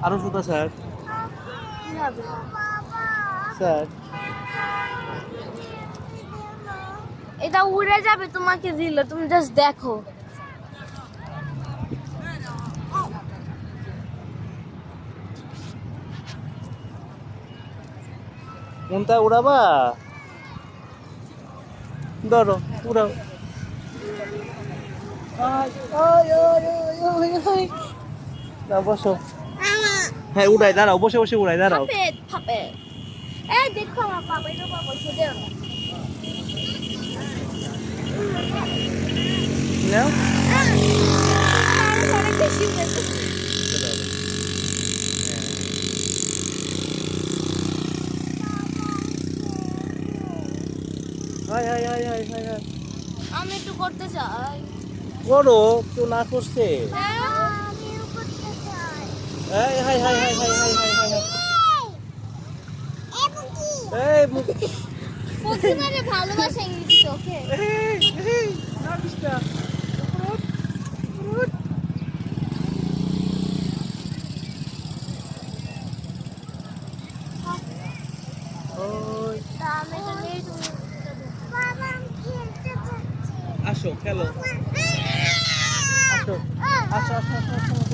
আরো জুতা স্যার। কি হবে? স্যার এটা উড়ে যাবে, তোমাকে দিল, তুমি জাস্ট দেখো। কোনটা উড়াবা? ধরো উড়াও। না বসো। হ্যাঁ উড়াই, দাঁড়াও, বসে বসে উড়াই, দাঁড়াও। Puppet puppet. এই দেখো আমার পাপেটের উপর বসে দেও না। নাও। অনেক বেশি উড়েছে। Hi hi hi hi hi hi. আমি একটু করতে চাই। করো, কেউ না করছে। আমিও করতে চাই। এই high hi hi hi hi hi hi high. এই মুখ। প্রতিবারে ভালোবাসা ইংরেজি চোখে। এই এই না বিস্তা। উঠ উঠ। ওই আমি তো নেই তুমি। বাবা আমি খেলতে যাচ্ছি। আসো খেলো। আসো আসো আসো আসো আসো।